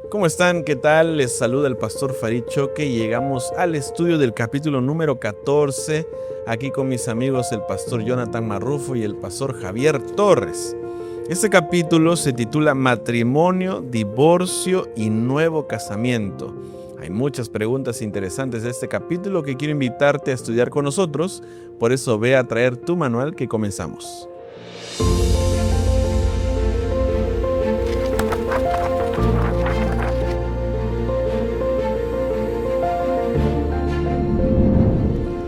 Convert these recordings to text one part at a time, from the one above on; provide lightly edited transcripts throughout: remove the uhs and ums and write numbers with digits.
¿Cómo están? ¿Qué tal? Les saluda el pastor Farid Choque y llegamos al estudio del capítulo número 14, aquí con mis amigos el pastor Jonathan Marrufo y el pastor Javier Torres. Este capítulo se titula Matrimonio, Divorcio y Nuevo Casamiento. Hay muchas preguntas interesantes de este capítulo que quiero invitarte a estudiar con nosotros, por eso ve a traer tu manual que comenzamos.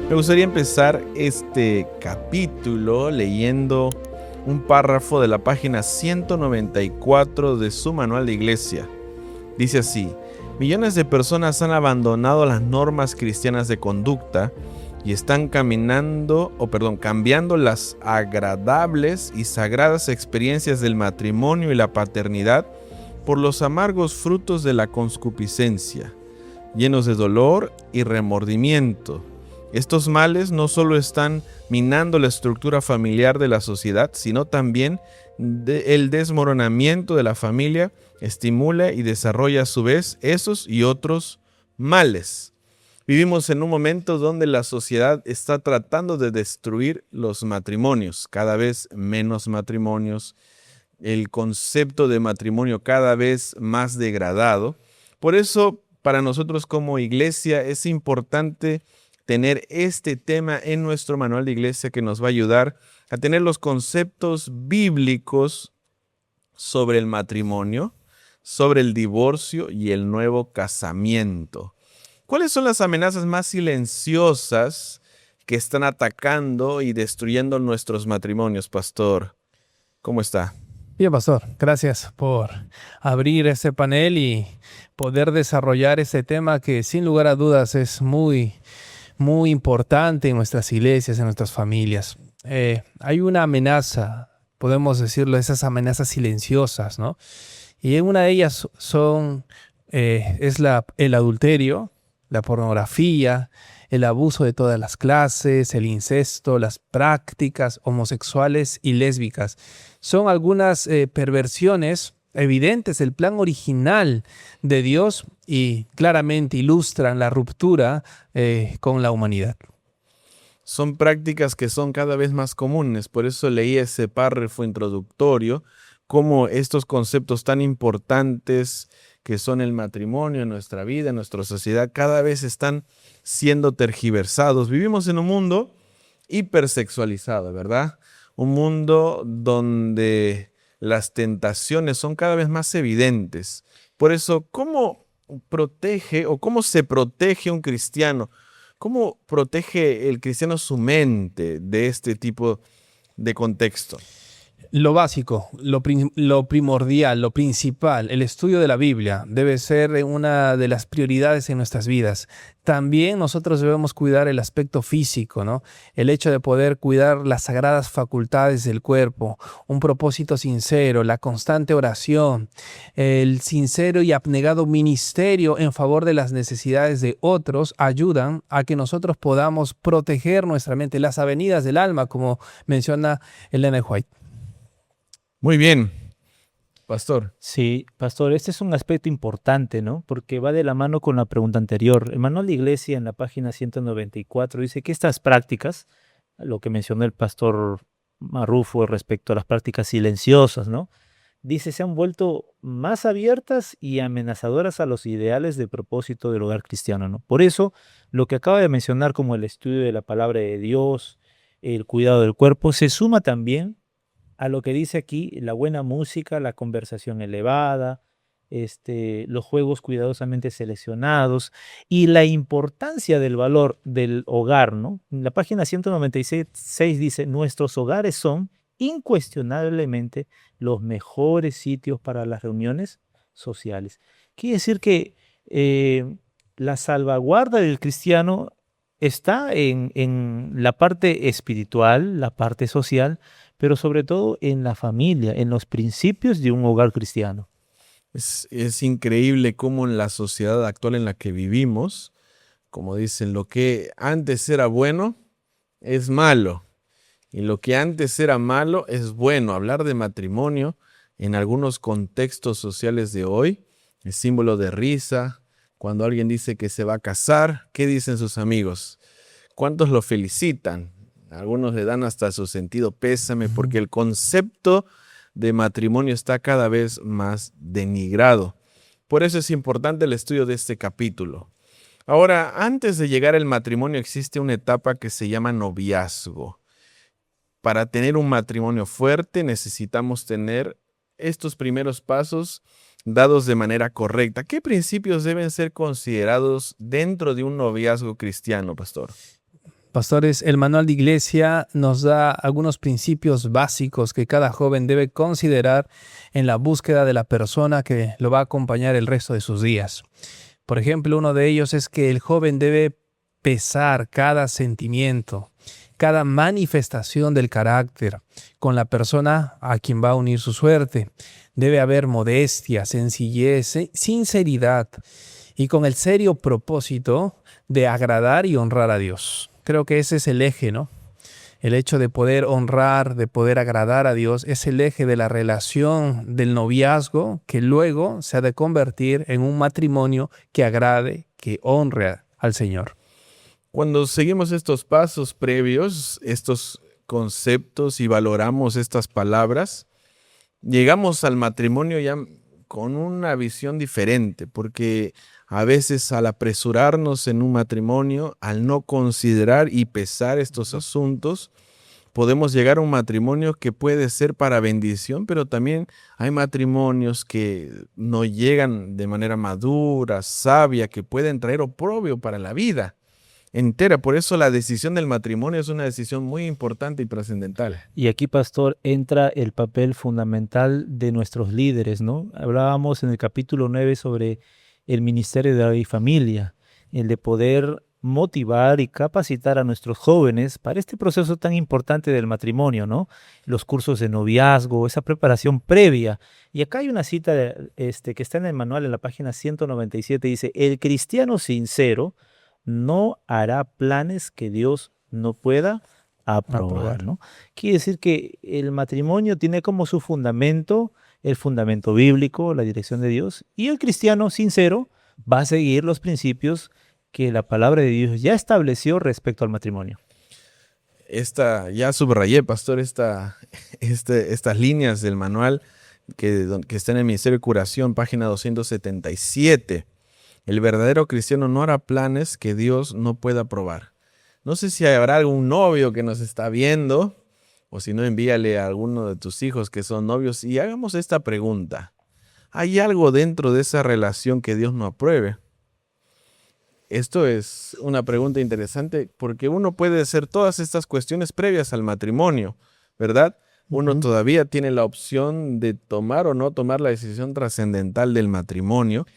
Me gustaría empezar este capítulo leyendo un párrafo de la página 194 de su manual de iglesia. Dice así: millones de personas han abandonado las normas cristianas de conducta y están cambiando las agradables y sagradas experiencias del matrimonio y la paternidad por los amargos frutos de la concupiscencia, llenos de dolor y remordimiento. Estos males no solo están minando la estructura familiar de la sociedad, sino también el desmoronamiento de la familia estimula y desarrolla a su vez esos y otros males. Vivimos en un momento donde la sociedad está tratando de destruir los matrimonios, cada vez menos matrimonios, el concepto de matrimonio cada vez más degradado. Por eso, para nosotros como iglesia es importante tener este tema en nuestro manual de iglesia que nos va a ayudar a tener los conceptos bíblicos sobre el matrimonio, sobre el divorcio y el nuevo casamiento. ¿Cuáles son las amenazas más silenciosas que están atacando y destruyendo nuestros matrimonios, pastor? ¿Cómo está? Bien, pastor, gracias por abrir este panel y poder desarrollar este tema que sin lugar a dudas es muy importante en nuestras iglesias, en nuestras familias. Hay una amenaza, podemos decirlo, esas amenazas silenciosas, ¿no? Y una de ellas es el adulterio, la pornografía, el abuso de todas las clases, el incesto, las prácticas homosexuales y lésbicas. Son algunas perversiones evidentes del plan original de Dios y claramente ilustran la ruptura con la humanidad. Son prácticas que son cada vez más comunes, por eso leí ese párrafo introductorio, cómo estos conceptos tan importantes que son el matrimonio en nuestra vida, en nuestra sociedad, cada vez están siendo tergiversados. Vivimos en un mundo hipersexualizado, ¿verdad? Un mundo donde las tentaciones son cada vez más evidentes. Por eso, ¿cómo protege o cómo se protege un cristiano? ¿Cómo protege el cristiano su mente de este tipo de contexto? Lo básico, lo primordial, lo principal, el estudio de la Biblia debe ser una de las prioridades en nuestras vidas. También nosotros debemos cuidar el aspecto físico, ¿no? El hecho de poder cuidar las sagradas facultades del cuerpo, un propósito sincero, la constante oración, el sincero y abnegado ministerio en favor de las necesidades de otros ayudan a que nosotros podamos proteger nuestra mente, las avenidas del alma, como menciona Ellen G. White. Muy bien, pastor. Sí, pastor, este es un aspecto importante, ¿no? Porque va de la mano con la pregunta anterior. El manual de iglesia en la página 194 dice que estas prácticas, lo que mencionó el pastor Marrufo respecto a las prácticas silenciosas, ¿no? Dice, se han vuelto más abiertas y amenazadoras a los ideales de propósito del hogar cristiano, ¿no? Por eso, lo que acaba de mencionar como el estudio de la palabra de Dios, el cuidado del cuerpo, se suma también a lo que dice aquí, la buena música, la conversación elevada, los juegos cuidadosamente seleccionados y la importancia del valor del hogar, ¿no? En la página 196 dice, nuestros hogares son incuestionablemente los mejores sitios para las reuniones sociales. Quiere decir que la salvaguarda del cristiano está en la parte espiritual, la parte social, pero sobre todo en la familia, en los principios de un hogar cristiano. Es increíble cómo en la sociedad actual en la que vivimos, como dicen, lo que antes era bueno es malo y lo que antes era malo es bueno. Hablar de matrimonio en algunos contextos sociales de hoy es símbolo de risa. Cuando alguien dice que se va a casar, ¿qué dicen sus amigos? ¿Cuántos lo felicitan? Algunos le dan hasta su sentido pésame porque el concepto de matrimonio está cada vez más denigrado. Por eso es importante el estudio de este capítulo. Ahora, antes de llegar al matrimonio existe una etapa que se llama noviazgo. Para tener un matrimonio fuerte necesitamos tener estos primeros pasos dados de manera correcta. ¿Qué principios deben ser considerados dentro de un noviazgo cristiano, pastor? Pastores, el manual de iglesia nos da algunos principios básicos que cada joven debe considerar en la búsqueda de la persona que lo va a acompañar el resto de sus días. Por ejemplo, uno de ellos es que el joven debe pesar cada sentimiento, cada manifestación del carácter con la persona a quien va a unir su suerte. Debe haber modestia, sencillez, sinceridad y con el serio propósito de agradar y honrar a Dios. Creo que ese es el eje, ¿no? El hecho de poder honrar, de poder agradar a Dios, es el eje de la relación del noviazgo que luego se ha de convertir en un matrimonio que agrade, que honre al Señor. Cuando seguimos estos pasos previos, estos conceptos y valoramos estas palabras, llegamos al matrimonio ya con una visión diferente, porque a veces al apresurarnos en un matrimonio, al no considerar y pesar estos asuntos, podemos llegar a un matrimonio que puede ser para bendición, pero también hay matrimonios que no llegan de manera madura, sabia, que pueden traer oprobio para la vida entera. Por eso la decisión del matrimonio es una decisión muy importante y trascendental. Y aquí, pastor, entra el papel fundamental de nuestros líderes, ¿no? Hablábamos en el capítulo 9 sobre el ministerio de la familia, el de poder motivar y capacitar a nuestros jóvenes para este proceso tan importante del matrimonio, ¿no? Los cursos de noviazgo, esa preparación previa. Y acá hay una cita que está en el manual en la página 197, dice: el cristiano sincero no hará planes que Dios no pueda aprobar, ¿no? Quiere decir que el matrimonio tiene como su fundamento el fundamento bíblico, la dirección de Dios, y el cristiano sincero va a seguir los principios que la palabra de Dios ya estableció respecto al matrimonio. Ya subrayé, pastor, estas líneas del manual que está en el Ministerio de Curación, página 277. El verdadero cristiano no hará planes que Dios no pueda aprobar. No sé si habrá algún novio que nos está viendo, o si no, envíale a alguno de tus hijos que son novios y hagamos esta pregunta. ¿Hay algo dentro de esa relación que Dios no apruebe? Esto es una pregunta interesante porque uno puede hacer todas estas cuestiones previas al matrimonio, ¿verdad? Uno todavía tiene la opción de tomar o no tomar la decisión trascendental del matrimonio,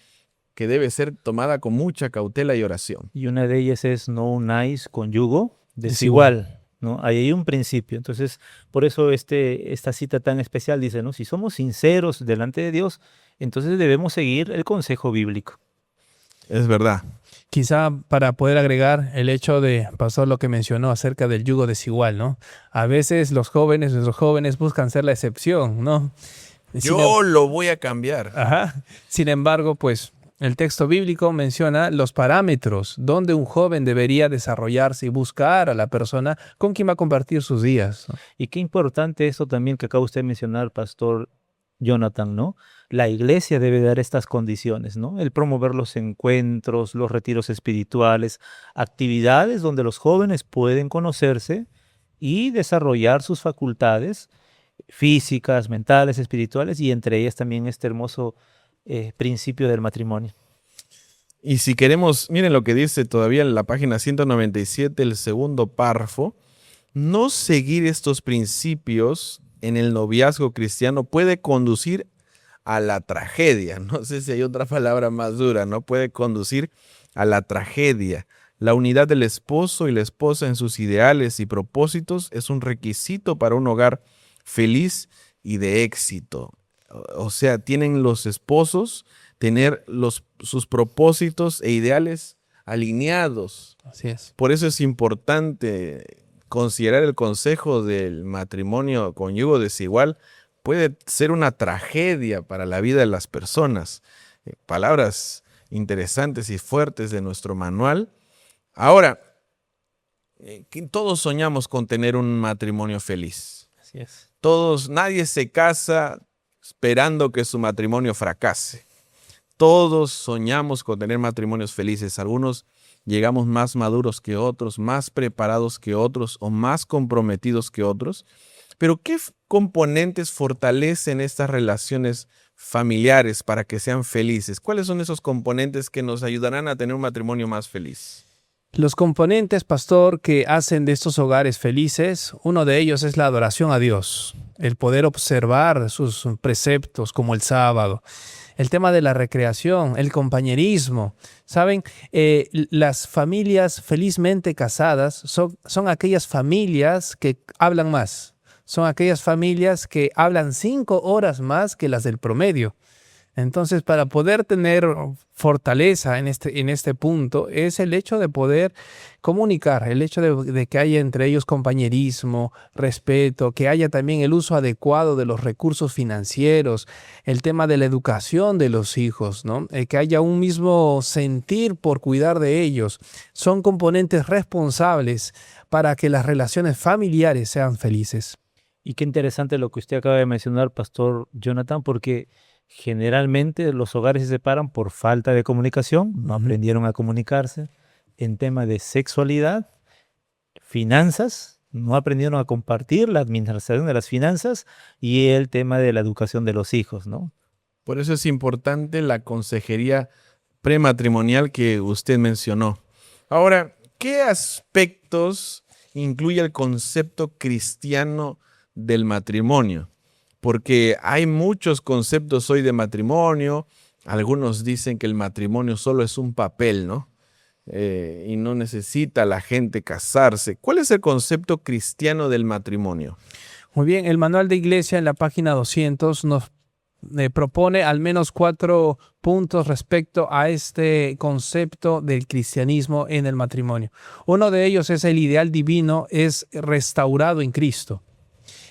que debe ser tomada con mucha cautela y oración. Y una de ellas es: no unáis con yugo desigual, ¿no? Ahí hay un principio. Entonces, por eso esta cita tan especial dice, ¿no? Si somos sinceros delante de Dios, entonces debemos seguir el consejo bíblico. Es verdad. Quizá para poder agregar el hecho de, pastor, lo que mencionó acerca del yugo desigual, ¿no? A veces nuestros jóvenes buscan ser la excepción, ¿no? Yo lo voy a cambiar. Ajá. Sin embargo, pues el texto bíblico menciona los parámetros donde un joven debería desarrollarse y buscar a la persona con quien va a compartir sus días, ¿no? Y qué importante esto también que acaba usted de mencionar, pastor Jonathan, ¿no? La iglesia debe dar estas condiciones, ¿no? El promover los encuentros, los retiros espirituales, actividades donde los jóvenes pueden conocerse y desarrollar sus facultades físicas, mentales, espirituales, y entre ellas también este hermoso principio del matrimonio. Y si queremos, miren lo que dice todavía en la página 197, el segundo párrafo: no seguir estos principios en el noviazgo cristiano puede conducir a la tragedia. No sé si hay otra palabra más dura, ¿no? Puede conducir a la tragedia. La unidad del esposo y la esposa en sus ideales y propósitos es un requisito para un hogar feliz y de éxito. O sea, tienen los esposos tener sus propósitos e ideales alineados. Así es. Por eso es importante considerar el consejo del matrimonio con yugo desigual. Puede ser una tragedia para la vida de las personas. Palabras interesantes y fuertes de nuestro manual. Ahora, que todos soñamos con tener un matrimonio feliz. Así es. Nadie se casa esperando que su matrimonio fracase. Todos soñamos con tener matrimonios felices. Algunos llegamos más maduros que otros, más preparados que otros o más comprometidos que otros. Pero ¿qué componentes fortalecen estas relaciones familiares para que sean felices? ¿Cuáles son esos componentes que nos ayudarán a tener un matrimonio más feliz? Los componentes, pastor, que hacen de estos hogares felices, uno de ellos es la adoración a Dios, el poder observar sus preceptos como el sábado, el tema de la recreación, el compañerismo. ¿Saben? Las familias felizmente casadas son aquellas familias que hablan más, son aquellas familias que hablan 5 horas más que las del promedio. Entonces, para poder tener fortaleza en este punto, es el hecho de poder comunicar, el hecho de que haya entre ellos compañerismo, respeto, que haya también el uso adecuado de los recursos financieros, el tema de la educación de los hijos, ¿no? Que haya un mismo sentir por cuidar de ellos. Son componentes responsables para que las relaciones familiares sean felices. Y qué interesante lo que usted acaba de mencionar, Pastor Jonathan, porque generalmente los hogares se separan por falta de comunicación, no aprendieron a comunicarse. En tema de sexualidad, finanzas, no aprendieron a compartir la administración de las finanzas y el tema de la educación de los hijos, ¿no? Por eso es importante la consejería prematrimonial que usted mencionó. Ahora, ¿qué aspectos incluye el concepto cristiano del matrimonio? Porque hay muchos conceptos hoy de matrimonio. Algunos dicen que el matrimonio solo es un papel, ¿no? Y no necesita la gente casarse. ¿Cuál es el concepto cristiano del matrimonio? Muy bien, el manual de iglesia en la página 200 nos propone al menos 4 puntos respecto a este concepto del cristianismo en el matrimonio. Uno de ellos es el ideal divino, es restaurado en Cristo.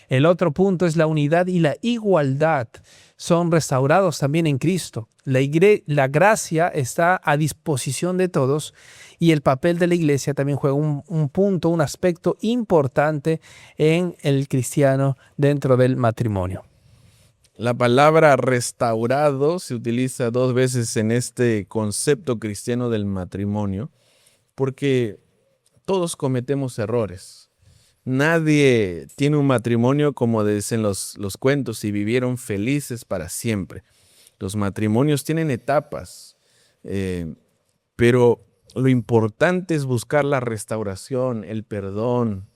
El otro punto es la unidad y la igualdad. Son restaurados también en Cristo. La gracia está a disposición de todos y el papel de la iglesia también juega un punto, un aspecto importante en el cristiano dentro del matrimonio. La palabra restaurado se utiliza 2 veces en este concepto cristiano del matrimonio porque todos cometemos errores. Nadie tiene un matrimonio como dicen los cuentos y vivieron felices para siempre. Los matrimonios tienen etapas, pero lo importante es buscar la restauración, el perdón,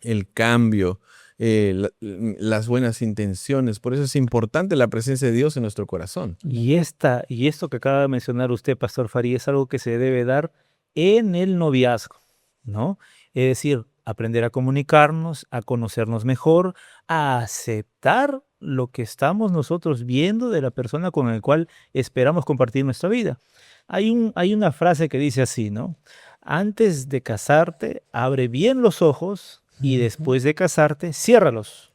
el cambio, las buenas intenciones. Por eso es importante la presencia de Dios en nuestro corazón. Y esto que acaba de mencionar usted, Pastor Farí, es algo que se debe dar en el noviazgo, ¿no? Es decir, aprender a comunicarnos, a conocernos mejor, a aceptar lo que estamos nosotros viendo de la persona con la cual esperamos compartir nuestra vida. Hay una frase que dice así, ¿no? Antes de casarte, abre bien los ojos y después de casarte, ciérralos,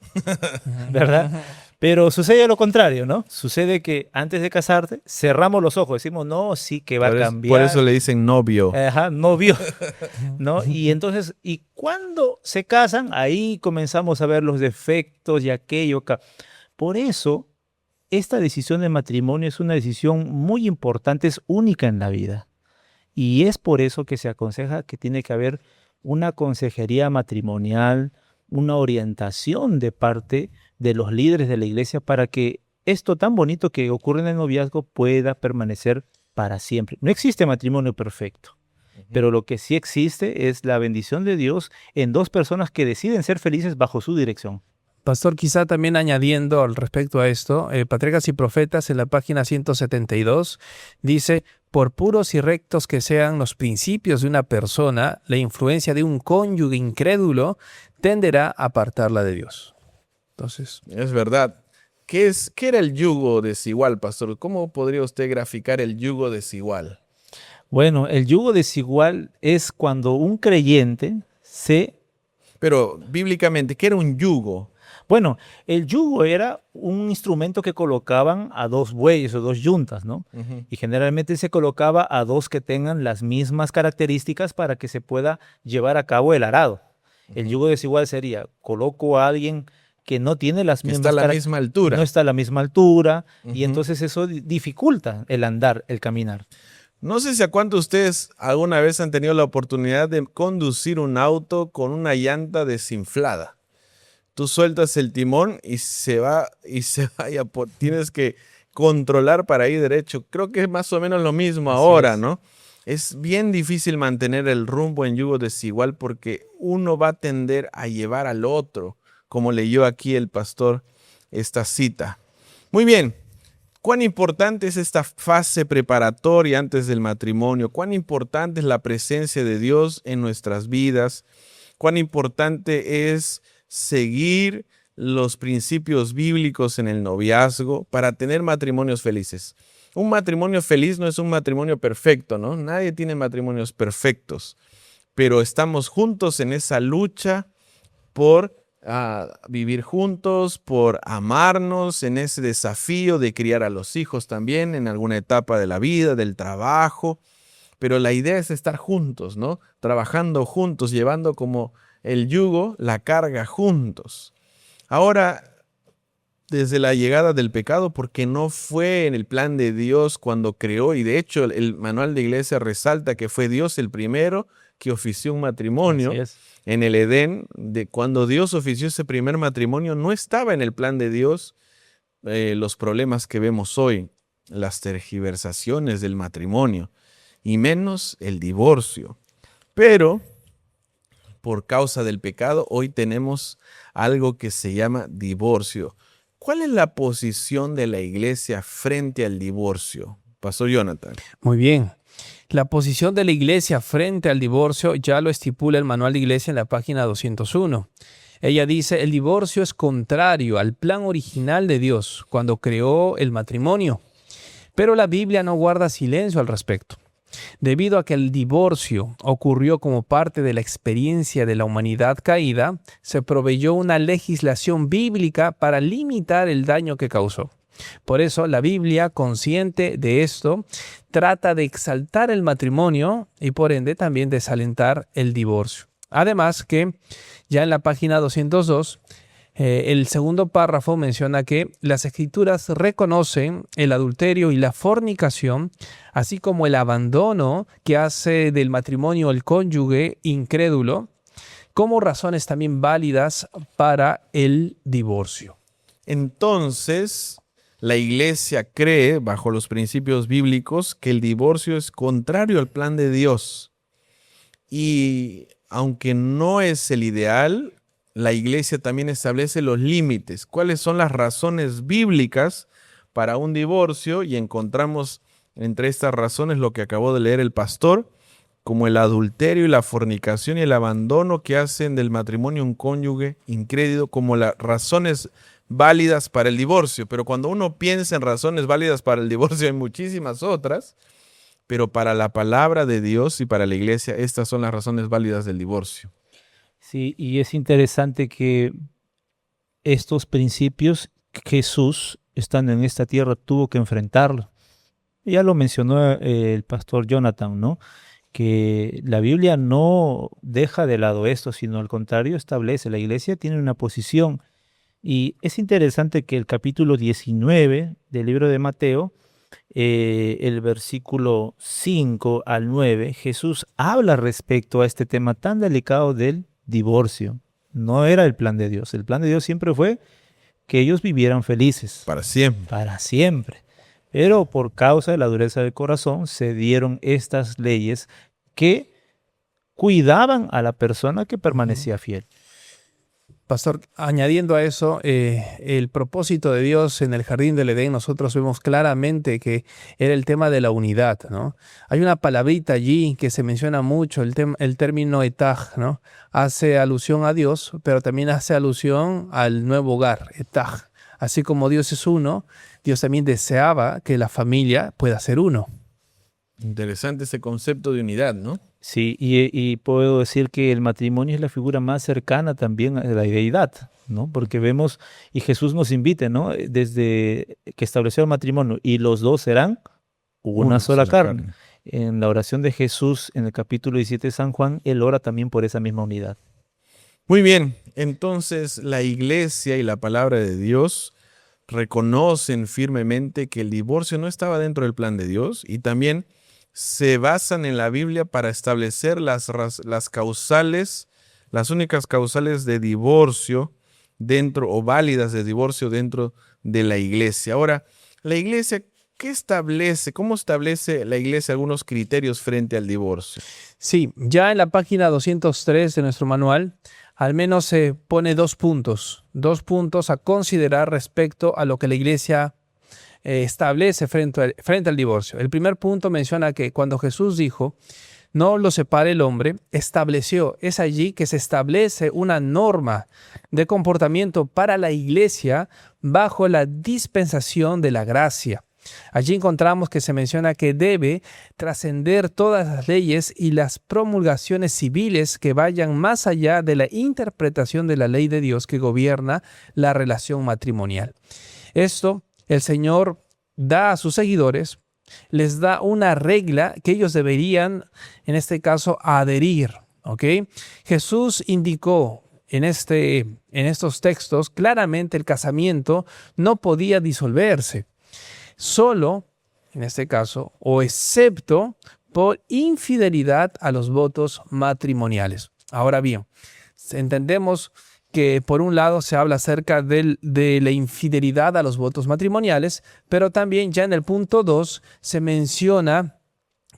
¿verdad? Pero sucede lo contrario, ¿no? Sucede que antes de casarte, cerramos los ojos, decimos, no, sí que va a cambiar. Por eso le dicen novio. Ajá, novio, ¿no? Y entonces, y cuando se casan, ahí comenzamos a ver los defectos y aquello. Por eso, esta decisión de matrimonio es una decisión muy importante, es única en la vida. Y es por eso que se aconseja que tiene que haber una consejería matrimonial, una orientación de parte de los líderes de la iglesia para que esto tan bonito que ocurre en el noviazgo pueda permanecer para siempre. No existe matrimonio perfecto, pero lo que sí existe es la bendición de Dios en 2 personas que deciden ser felices bajo su dirección. Pastor, quizá también añadiendo al respecto a esto, Patriarcas y Profetas en la página 172 dice, por puros y rectos que sean los principios de una persona, la influencia de un cónyuge incrédulo tenderá a apartarla de Dios. Entonces, es verdad. ¿Qué era el yugo desigual, pastor? ¿Cómo podría usted graficar el yugo desigual? Bueno, el yugo desigual es cuando un creyente se... Pero bíblicamente, ¿qué era un yugo? Bueno, el yugo era un instrumento que colocaban a 2 bueyes o 2 yuntas, ¿no? Y generalmente se colocaba a 2 que tengan las mismas características para que se pueda llevar a cabo el arado. El yugo desigual sería, coloco a alguien que no tiene las Que mismas está a la misma altura. no está a la misma altura, y entonces eso dificulta el andar, el caminar. No sé si a cuántos de ustedes alguna vez han tenido la oportunidad de conducir un auto con una llanta desinflada. Tú sueltas el timón y se va, tienes que controlar para ir derecho. Creo que es más o menos lo mismo Así ahora, es. ¿no? Es bien difícil mantener el rumbo en yugo desigual porque uno va a tender a llevar al otro, como leyó aquí el pastor esta cita. Muy bien. ¿Cuán importante es esta fase preparatoria antes del matrimonio? ¿Cuán importante es la presencia de Dios en nuestras vidas? ¿Cuán importante es seguir los principios bíblicos en el noviazgo para tener matrimonios felices? Un matrimonio feliz no es un matrimonio perfecto, ¿no? Nadie tiene matrimonios perfectos, pero estamos juntos en esa lucha por vivir juntos, por amarnos, en ese desafío de criar a los hijos también en alguna etapa de la vida, del trabajo. Pero la idea es estar juntos, ¿no? Trabajando juntos, llevando como el yugo, la carga juntos. Ahora, desde la llegada del pecado, porque no fue en el plan de Dios cuando creó, y de hecho el manual de iglesia resalta que fue Dios el primero que ofició un matrimonio. Así es. En el Edén, cuando Dios ofició ese primer matrimonio, no estaba en el plan de Dios los problemas que vemos hoy, las tergiversaciones del matrimonio, y menos el divorcio. Pero, por causa del pecado, hoy tenemos algo que se llama divorcio. ¿Cuál es la posición de la iglesia frente al divorcio? Pastor Jonathan. Muy bien. La posición de la iglesia frente al divorcio ya lo estipula el manual de iglesia en la página 201. Ella dice, el divorcio es contrario al plan original de Dios cuando creó el matrimonio. Pero la Biblia no guarda silencio al respecto. Debido a que el divorcio ocurrió como parte de la experiencia de la humanidad caída, se proveyó una legislación bíblica para limitar el daño que causó. Por eso la Biblia, consciente de esto, trata de exaltar el matrimonio y por ende también desalentar el divorcio. Además que ya en la página 202, el segundo párrafo menciona que las Escrituras reconocen el adulterio y la fornicación, así como el abandono que hace del matrimonio el cónyuge incrédulo, como razones también válidas para el divorcio. Entonces, la iglesia cree, bajo los principios bíblicos, que el divorcio es contrario al plan de Dios. Y aunque no es el ideal, la iglesia también establece los límites. ¿Cuáles son las razones bíblicas para un divorcio? Y encontramos entre estas razones lo que acabó de leer el pastor, como el adulterio y la fornicación y el abandono que hacen del matrimonio un cónyuge incrédulo, como las razones válidas para el divorcio. Pero cuando uno piensa en razones válidas para el divorcio, hay muchísimas otras. Pero para la palabra de Dios y para la iglesia, estas son las razones válidas del divorcio. Sí, y es interesante que estos principios Jesús, estando en esta tierra, tuvo que enfrentarlos. Ya lo mencionó el pastor Jonathan, ¿no? Que la Biblia no deja de lado esto, sino al contrario establece. La iglesia tiene una posición. Y es interesante que el capítulo 19 del libro de Mateo, el versículo 5 al 9, Jesús habla respecto a este tema tan delicado del divorcio. No era el plan de Dios. El plan de Dios siempre fue que ellos vivieran felices. Para siempre. Para siempre. Pero por causa de la dureza del corazón se dieron estas leyes que cuidaban a la persona que permanecía fiel. Pastor, añadiendo a eso, el propósito de Dios en el jardín del Edén, nosotros vemos claramente que era el tema de la unidad, ¿no? Hay una palabrita allí que se menciona mucho, el término etaj, ¿no? Hace alusión a Dios, pero también hace alusión al nuevo hogar, etaj. Así como Dios es uno, Dios también deseaba que la familia pueda ser uno. Interesante ese concepto de unidad, ¿no? Sí, y puedo decir que el matrimonio es la figura más cercana también a la deidad. ¿no? Porque vemos, y Jesús nos invita, ¿no? Desde que estableció el matrimonio, y los dos serán una sola carne. En la oración de Jesús, en el capítulo 17 de San Juan, él ora también por esa misma unidad. Muy bien, entonces la iglesia y la palabra de Dios reconocen firmemente que el divorcio no estaba dentro del plan de Dios y también se basan en la Biblia para establecer las causales, las únicas causales de divorcio dentro o válidas de divorcio dentro de la iglesia. Ahora, la iglesia, ¿qué establece? ¿Cómo establece la iglesia algunos criterios frente al divorcio? Sí, ya en la página 203 de nuestro manual, al menos se pone dos puntos a considerar respecto a lo que la iglesia establece frente al divorcio. El primer punto menciona que cuando Jesús dijo, no lo separe el hombre, es allí que se establece una norma de comportamiento para la iglesia bajo la dispensación de la gracia. Allí encontramos que se menciona que debe trascender todas las leyes y las promulgaciones civiles que vayan más allá de la interpretación de la ley de Dios que gobierna la relación matrimonial. Esto el Señor da a sus seguidores, les da una regla que ellos deberían, en este caso, adherir. ¿Ok? Jesús indicó en estos textos claramente el casamiento no podía disolverse. Solo, en este caso, o excepto por infidelidad a los votos matrimoniales. Ahora bien, entendemos que por un lado se habla acerca de la infidelidad a los votos matrimoniales, pero también ya en el punto 2 se menciona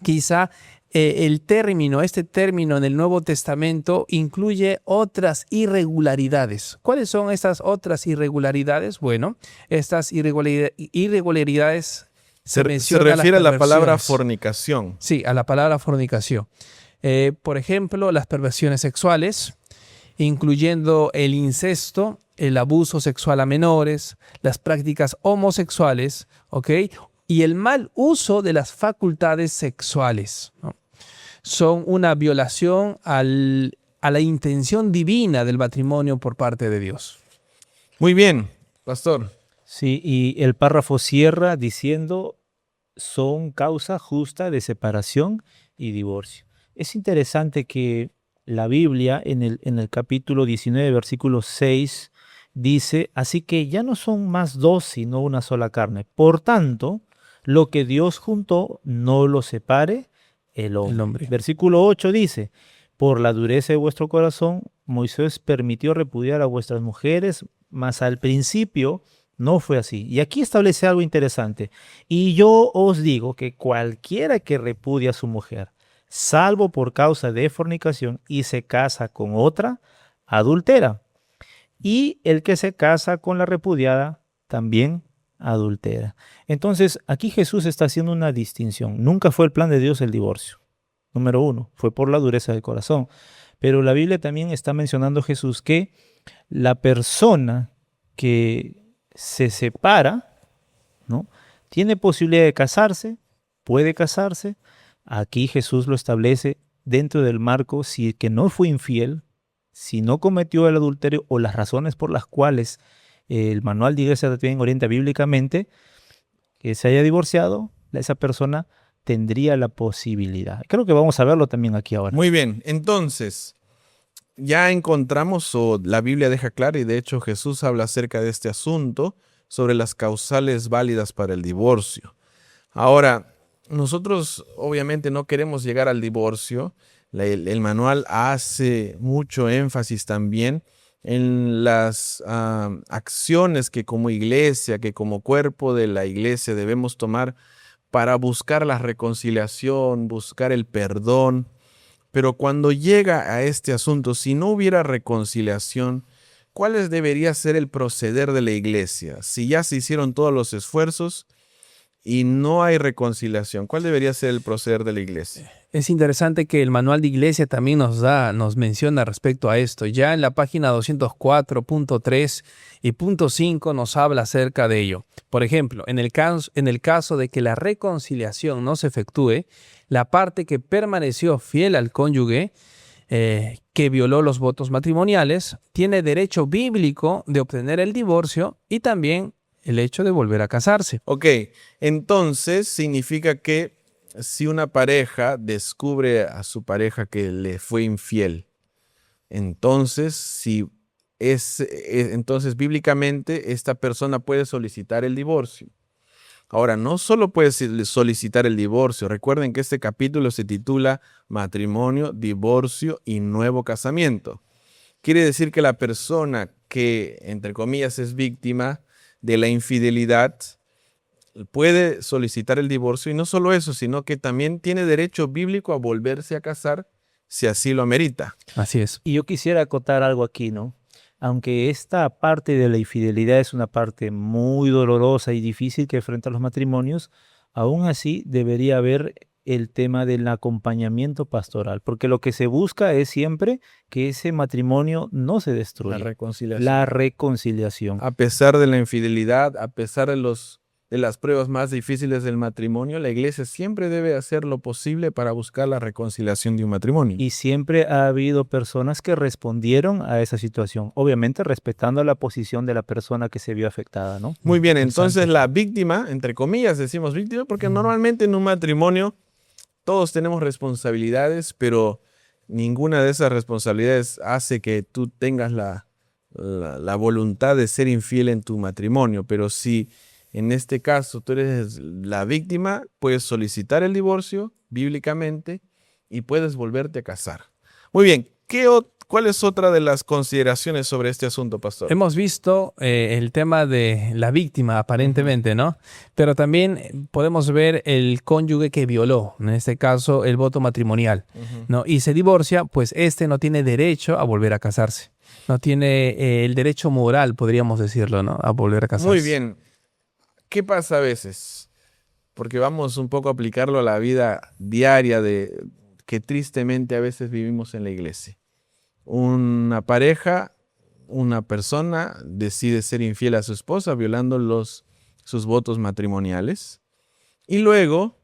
quizá este término en el Nuevo Testamento incluye otras irregularidades. ¿Cuáles son estas otras irregularidades? Bueno, estas irregularidades se refiere a la palabra fornicación. Sí, a la palabra fornicación. Por ejemplo, las perversiones sexuales, incluyendo el incesto, el abuso sexual a menores, las prácticas homosexuales, ¿ok? Y el mal uso de las facultades sexuales, ¿no? Son una violación a la intención divina del matrimonio por parte de Dios. Muy bien, pastor. Sí, y el párrafo cierra diciendo, son causa justa de separación y divorcio. Es interesante que la Biblia en el capítulo 19, versículo 6, dice, así que ya no son más dos, sino una sola carne. Por tanto, lo que Dios juntó, no lo separe el hombre. Versículo 8 dice, por la dureza de vuestro corazón, Moisés permitió repudiar a vuestras mujeres, mas al principio no fue así. Y aquí establece algo interesante. Y yo os digo que cualquiera que repudia a su mujer, salvo por causa de fornicación, y se casa con otra, adultera. Y el que se casa con la repudiada, también adultera. Entonces, aquí Jesús está haciendo una distinción. Nunca fue el plan de Dios el divorcio. Número 1, fue por la dureza del corazón. Pero la Biblia también está mencionando Jesús que la persona que se separa, ¿no?, tiene posibilidad de casarse, puede casarse. Aquí Jesús lo establece dentro del marco, si que no fue infiel, si no cometió el adulterio o las razones por las cuales el manual de iglesia también orienta bíblicamente, que se haya divorciado, esa persona tendría la posibilidad. Creo que vamos a verlo también aquí ahora. Muy bien, entonces, ya encontramos, o la Biblia deja claro, y de hecho Jesús habla acerca de este asunto, sobre las causales válidas para el divorcio. Ahora, nosotros obviamente no queremos llegar al divorcio. El manual hace mucho énfasis también en las acciones que como iglesia, que como cuerpo de la iglesia debemos tomar para buscar la reconciliación, buscar el perdón. Pero cuando llega a este asunto, si no hubiera reconciliación, ¿cuál debería ser el proceder de la iglesia? Si ya se hicieron todos los esfuerzos y no hay reconciliación, ¿cuál debería ser el proceder de la iglesia? Es interesante que el manual de iglesia también nos menciona respecto a esto. Ya en la página 204.3 y punto 5 nos habla acerca de ello. Por ejemplo, en el caso de que la reconciliación no se efectúe, la parte que permaneció fiel al cónyuge que violó los votos matrimoniales, tiene derecho bíblico de obtener el divorcio y también el hecho de volver a casarse. Ok, entonces significa que si una pareja descubre a su pareja que le fue infiel, entonces, entonces bíblicamente esta persona puede solicitar el divorcio. Ahora, no solo puede solicitar el divorcio. Recuerden que este capítulo se titula Matrimonio, Divorcio y Nuevo Casamiento. Quiere decir que la persona que, entre comillas, es víctima de la infidelidad puede solicitar el divorcio, y no solo eso, sino que también tiene derecho bíblico a volverse a casar si así lo amerita. Así es. Y yo quisiera acotar algo aquí, ¿no? Aunque esta parte de la infidelidad es una parte muy dolorosa y difícil que enfrentan los matrimonios, aún así debería haber el tema del acompañamiento pastoral, porque lo que se busca es siempre que ese matrimonio no se destruya. Reconciliación. La reconciliación. A pesar de la infidelidad, a pesar de las pruebas más difíciles del matrimonio, la iglesia siempre debe hacer lo posible para buscar la reconciliación de un matrimonio. Y siempre ha habido personas que respondieron a esa situación, obviamente respetando la posición de la persona que se vio afectada, ¿no? Muy bien, entonces la víctima, entre comillas decimos víctima, porque normalmente en un matrimonio todos tenemos responsabilidades, pero ninguna de esas responsabilidades hace que tú tengas la voluntad de ser infiel en tu matrimonio. Pero si en este caso tú eres la víctima, puedes solicitar el divorcio bíblicamente y puedes volverte a casar. Muy bien, ¿cuál es otra de las consideraciones sobre este asunto, pastor? Hemos visto el tema de la víctima, aparentemente, ¿no? Pero también podemos ver el cónyuge que violó, en este caso, el voto matrimonial, ¿no? Y se divorcia, pues no tiene derecho a volver a casarse. No tiene el derecho moral, podríamos decirlo, ¿no? A volver a casarse. Muy bien. ¿Qué pasa a veces? Porque vamos un poco a aplicarlo a la vida diaria que tristemente a veces vivimos en la iglesia. Una pareja, una persona decide ser infiel a su esposa violando sus votos matrimoniales, y luego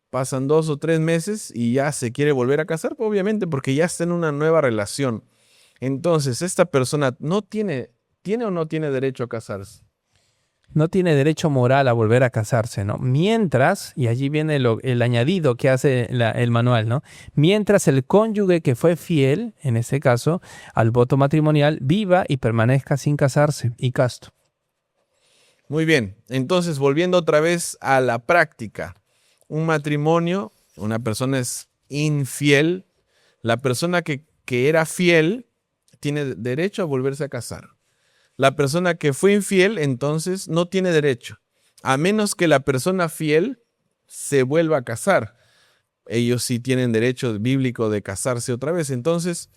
pasan 2 o 3 meses y ya se quiere volver a casar, pues obviamente porque ya está en una nueva relación. Entonces, esta persona ¿tiene o no tiene derecho a casarse? No tiene derecho moral a volver a casarse, ¿no? Mientras, y allí viene el añadido que hace el manual, ¿no? Mientras el cónyuge que fue fiel, en este caso, al voto matrimonial, viva y permanezca sin casarse y casto. Muy bien, entonces volviendo otra vez a la práctica. Un matrimonio, una persona es infiel, la persona que era fiel tiene derecho a volverse a casar. La persona que fue infiel, entonces, no tiene derecho, a menos que la persona fiel se vuelva a casar. Ellos sí tienen derecho bíblico de casarse otra vez. Entonces,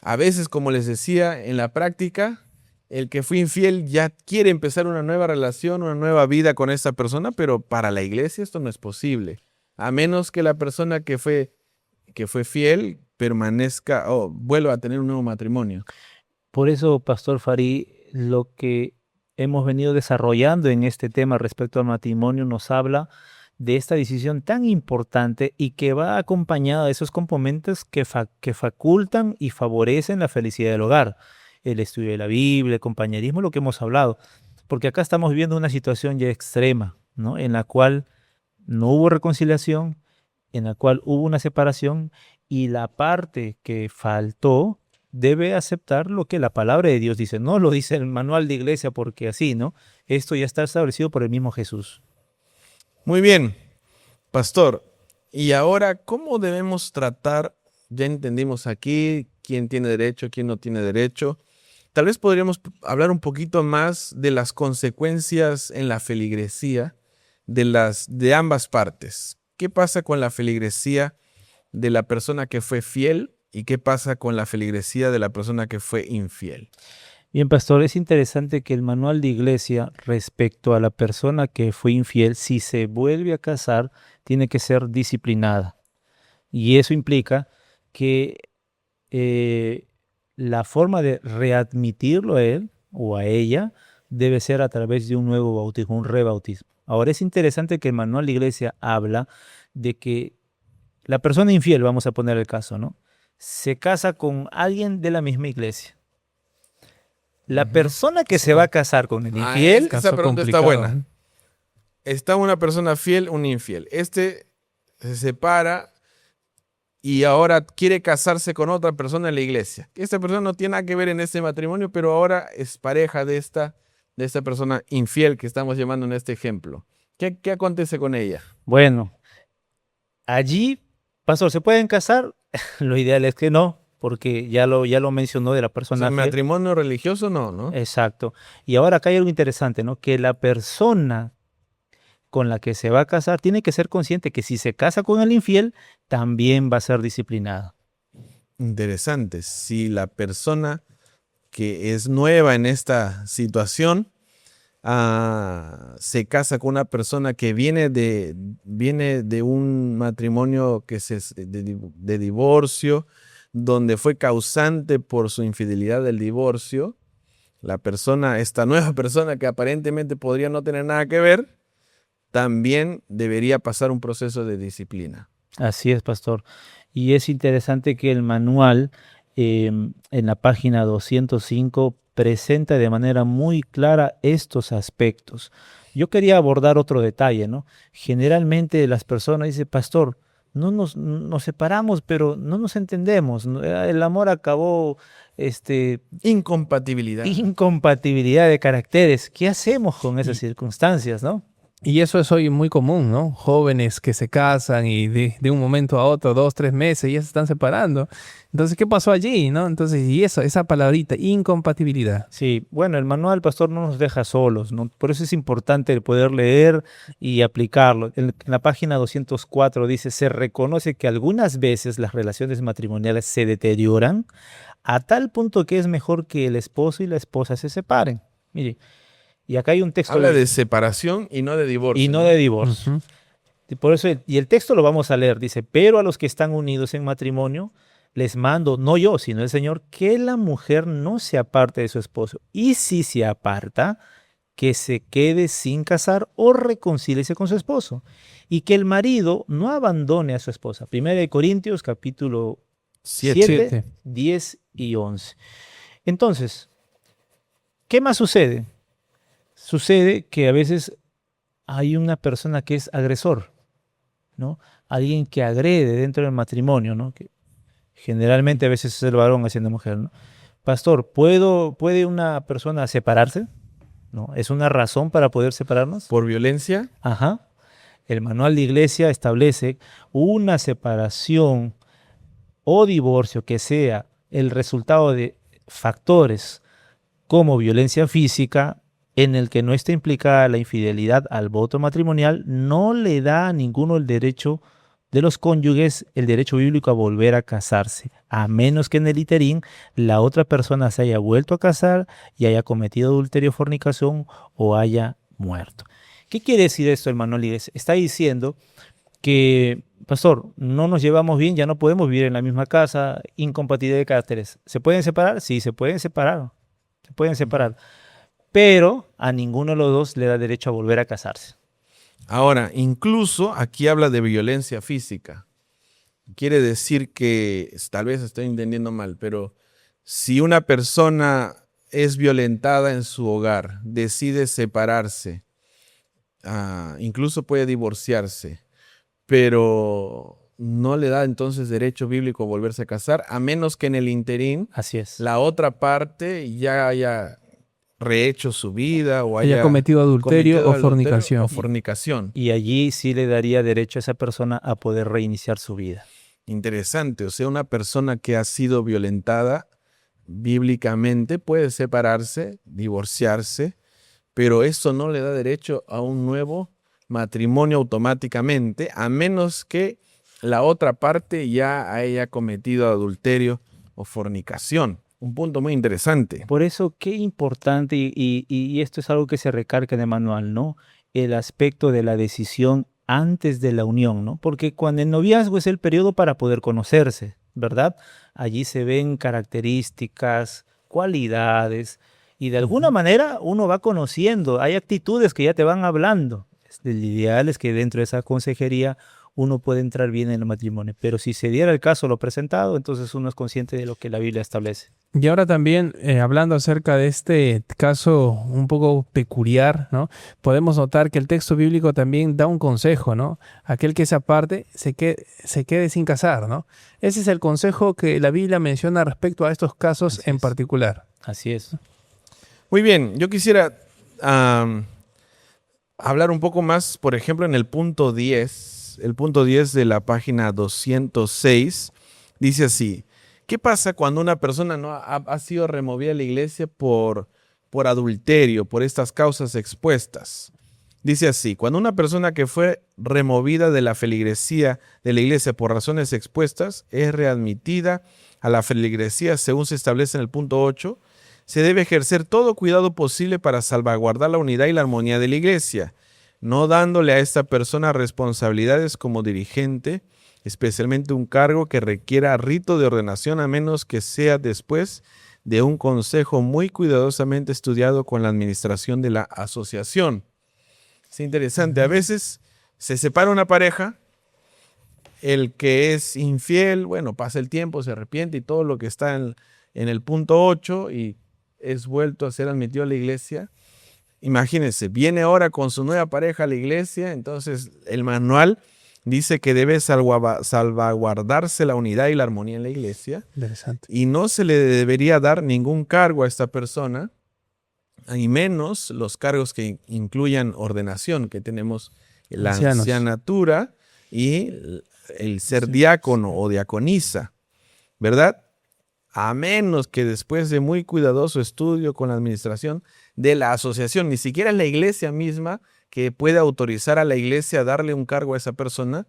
a veces, como les decía, en la práctica, el que fue infiel ya quiere empezar una nueva relación, una nueva vida con esa persona, pero para la iglesia esto no es posible, a menos que la persona que fue fiel permanezca o vuelva a tener un nuevo matrimonio. Por eso, Pastor Farí, lo que hemos venido desarrollando en este tema respecto al matrimonio nos habla de esta decisión tan importante y que va acompañada de esos componentes que facultan y favorecen la felicidad del hogar. El estudio de la Biblia, el compañerismo, lo que hemos hablado. Porque acá estamos viviendo una situación ya extrema, ¿no? En la cual no hubo reconciliación, en la cual hubo una separación, y la parte que faltó debe aceptar lo que la palabra de Dios dice. No lo dice el manual de iglesia porque así, ¿no? Esto ya está establecido por el mismo Jesús. Muy bien, pastor. Y ahora, ¿cómo debemos tratar? Ya entendimos aquí quién tiene derecho, quién no tiene derecho. Tal vez podríamos hablar un poquito más de las consecuencias en la feligresía de ambas partes. ¿Qué pasa con la feligresía de la persona que fue fiel y qué pasa con la feligresía de la persona que fue infiel? Bien, pastor, es interesante que el manual de iglesia respecto a la persona que fue infiel, si se vuelve a casar, tiene que ser disciplinada. Y eso implica que la forma de readmitirlo a él o a ella debe ser a través de un nuevo bautismo, un rebautismo. Ahora es interesante que el manual de iglesia habla de que la persona infiel, vamos a poner el caso, ¿no? se casa con alguien de la misma iglesia. La persona que se va a casar con el infiel, esa pregunta está complicado. buena. Está una persona fiel, un infiel. Este se separa y ahora quiere casarse con otra persona en la iglesia. Esta persona no tiene nada que ver en este matrimonio, pero ahora es pareja de esta persona infiel que estamos llamando en este ejemplo. ¿Qué acontece con ella? bueno, allí, pastor, ¿se pueden casar? Lo ideal es que no, porque ya lo mencionó de la O sea, persona fiel. matrimonio religioso no. Exacto. Y ahora acá hay algo interesante, ¿no? Que la persona con la que se va a casar tiene que ser consciente que si se casa con el infiel, también va a ser disciplinada. Interesante. Si la persona que es nueva en esta situación se casa con una persona que viene de un matrimonio de divorcio, donde fue causante por su infidelidad del divorcio, esta nueva persona que aparentemente podría no tener nada que ver, también debería pasar un proceso de disciplina. Así es, pastor. Y es interesante que el manual en la página 205 presenta de manera muy clara estos aspectos. Yo quería abordar otro detalle, ¿no? Generalmente las personas dicen, pastor, nos separamos, pero no nos entendemos. El amor acabó, Incompatibilidad. incompatibilidad de caracteres. ¿Qué hacemos con esas circunstancias, no? Y eso es hoy muy común, ¿no? Jóvenes que se casan y de un momento a otro, 2, 3 meses, ya se están separando. Entonces, ¿qué pasó allí, no? Entonces, y eso, esa palabrita, incompatibilidad. Sí, bueno, el manual, pastor, no nos deja solos, ¿no? Por eso es importante el poder leer y aplicarlo. En la página 204 dice, se reconoce que algunas veces las relaciones matrimoniales se deterioran a tal punto que es mejor que el esposo y la esposa se separen. Mire, y acá hay un texto Habla de separación y no de divorcio. y no de divorcio. Ujú. Y por eso, y el texto lo vamos a leer, dice, pero a los que están unidos en matrimonio, les mando, no yo, sino el Señor, que la mujer no se aparte de su esposo. Y si se aparta, que se quede sin casar o reconcíliese con su esposo. Y que el marido no abandone a su esposa. 1 Corintios capítulo 7, 7. 10 y 11. Entonces, ¿qué más sucede? Sucede que a veces hay una persona que es agresor, ¿no? Alguien que agrede dentro del matrimonio, ¿no? Que generalmente a veces es el varón haciendo mujer, ¿no? Pastor, ¿puede una persona separarse? ¿No? ¿Es una razón para poder separarnos? ¿Por violencia? Ajá. El manual de iglesia establece una separación o divorcio que sea el resultado de factores como violencia física, en el que no está implicada la infidelidad al voto matrimonial, no le da a ninguno el derecho de los cónyuges, el derecho bíblico a volver a casarse, a menos que en el iterín la otra persona se haya vuelto a casar y haya cometido adulterio o fornicación o haya muerto. ¿Qué quiere decir esto el manual iglesia? Está diciendo que, pastor, no nos llevamos bien, ya no podemos vivir en la misma casa, incompatibilidad de caracteres. ¿Se pueden separar? Sí, se pueden separar. Se pueden separar. Pero a ninguno de los dos le da derecho a volver a casarse. Ahora, incluso aquí habla de violencia física. Quiere decir que, tal vez estoy entendiendo mal, pero si una persona es violentada en su hogar, decide separarse, incluso puede divorciarse, pero no le da entonces derecho bíblico a volverse a casar, a menos que en el interín Así es. la otra parte ya haya rehecho su vida o Haya cometido adulterio o fornicación. o fornicación. Y allí sí le daría derecho a esa persona a poder reiniciar su vida. Interesante, o sea, una persona que ha sido violentada bíblicamente puede separarse, divorciarse, pero eso no le da derecho a un nuevo matrimonio automáticamente, a menos que la otra parte ya haya cometido adulterio o fornicación. Un punto muy interesante. Por eso, qué importante, y esto es algo que se recarga en el manual, ¿no? El aspecto de la decisión antes de la unión, ¿no? Porque cuando el noviazgo es el periodo para poder conocerse, ¿verdad? Allí se ven características, cualidades, y de alguna manera uno va conociendo, hay actitudes que ya te van hablando. El ideal es que dentro de esa consejería uno puede entrar bien en el matrimonio. Pero si se diera el caso lo presentado, entonces uno es consciente de lo que la Biblia establece. Y ahora también, hablando acerca de este caso un poco peculiar, ¿no? Podemos notar que el texto bíblico también da un consejo, ¿no? Aquel que se aparte se quede sin casar, ¿no? Ese es el consejo que la Biblia menciona respecto a estos casos Así en es. particular. Así es. Muy bien, yo quisiera hablar un poco más, por ejemplo, en el punto 10. El punto 10 de la página 206 dice así: ¿qué pasa cuando una persona no ha sido removida de la iglesia por adulterio, por estas causas expuestas? Dice así: cuando una persona que fue removida de la feligresía de la iglesia por razones expuestas es readmitida a la feligresía según se establece en el punto 8, se debe ejercer todo cuidado posible para salvaguardar la unidad y la armonía de la iglesia, no dándole a esta persona responsabilidades como dirigente, especialmente un cargo que requiera rito de ordenación, a menos que sea después de un consejo muy cuidadosamente estudiado con la administración de la asociación. Es interesante, a veces se separa una pareja, el que es infiel, bueno, pasa el tiempo, se arrepiente y todo lo que está en el punto 8 y es vuelto a ser admitido a la iglesia. Imagínense, viene ahora con su nueva pareja a la iglesia, entonces el manual dice que debe salvaguardarse la unidad y la armonía en la iglesia. Interesante. Y no se le debería dar ningún cargo a esta persona, y menos los cargos que incluyan ordenación, que tenemos la Ancianos. ancianatura y el ser diácono o diaconisa, ¿verdad? A menos que después de muy cuidadoso estudio con la administración de la asociación, ni siquiera es la iglesia misma que puede autorizar a la iglesia a darle un cargo a esa persona,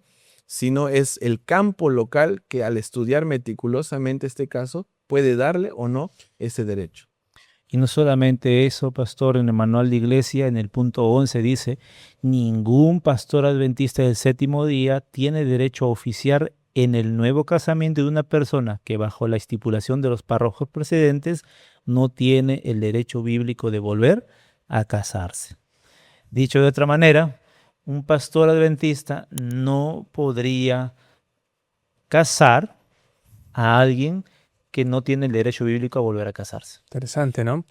sino es el campo local que al estudiar meticulosamente este caso puede darle o no ese derecho. Y no solamente eso, pastor, en el manual de iglesia, en el punto 11 dice: ningún pastor adventista del séptimo día tiene derecho a oficiar en el nuevo casamiento de una persona que bajo la estipulación de los párrafos precedentes no tiene el derecho bíblico de volver a casarse. Dicho de otra manera, un pastor adventista no podría casar a alguien que no tiene el derecho bíblico a volver a casarse. Interesante, ¿no?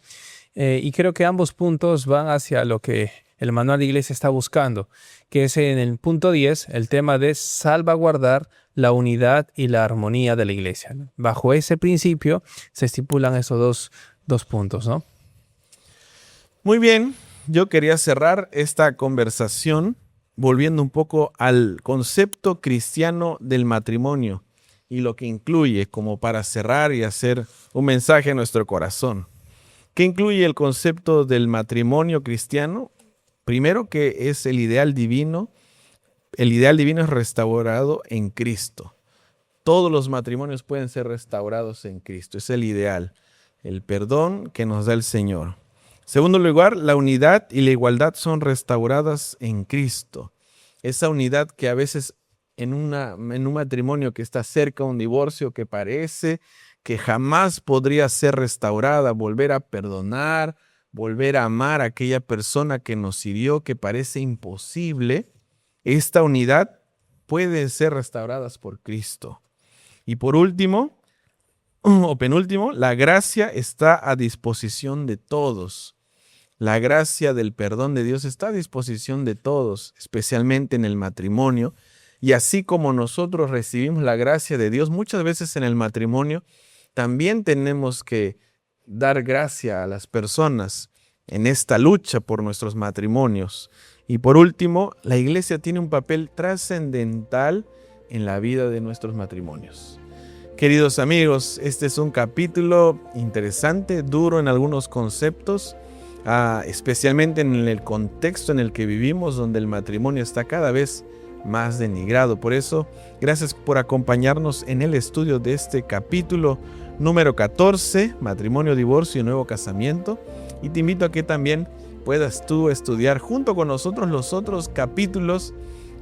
Y creo que ambos puntos van hacia lo que el manual de iglesia está buscando, que es en el punto 10, el tema de salvaguardar la unidad y la armonía de la iglesia, ¿no? Bajo ese principio se estipulan esos dos puntos, ¿no? Muy bien, yo quería cerrar esta conversación volviendo un poco al concepto cristiano del matrimonio y lo que incluye, como para cerrar y hacer un mensaje a nuestro corazón. ¿Qué incluye el concepto del matrimonio cristiano? Primero, que es el ideal divino. El ideal divino es restaurado en Cristo. Todos los matrimonios pueden ser restaurados en Cristo. Es el ideal, el perdón que nos da el Señor. Segundo lugar, la unidad y la igualdad son restauradas en Cristo. Esa unidad que a veces en un matrimonio que está cerca de un divorcio, que parece que jamás podría ser restaurada, volver a perdonar, volver a amar a aquella persona que nos hirió, que parece imposible, esta unidad puede ser restaurada por Cristo. Y por último, o penúltimo, la gracia está a disposición de todos. La gracia del perdón de Dios está a disposición de todos, especialmente en el matrimonio. Y así como nosotros recibimos la gracia de Dios, muchas veces en el matrimonio también tenemos que dar gracia a las personas en esta lucha por nuestros matrimonios. Y por último, la iglesia tiene un papel trascendental en la vida de nuestros matrimonios. Queridos amigos, este es un capítulo interesante, duro en algunos conceptos, especialmente en el contexto en el que vivimos, donde el matrimonio está cada vez más denigrado. Por eso, gracias por acompañarnos en el estudio de este capítulo número 14, matrimonio, divorcio y nuevo casamiento. Y te invito a que también puedas tú estudiar junto con nosotros los otros capítulos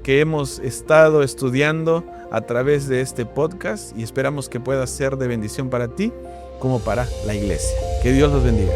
que hemos estado estudiando a través de este podcast, y esperamos que pueda ser de bendición para ti como para la iglesia. Que Dios los bendiga.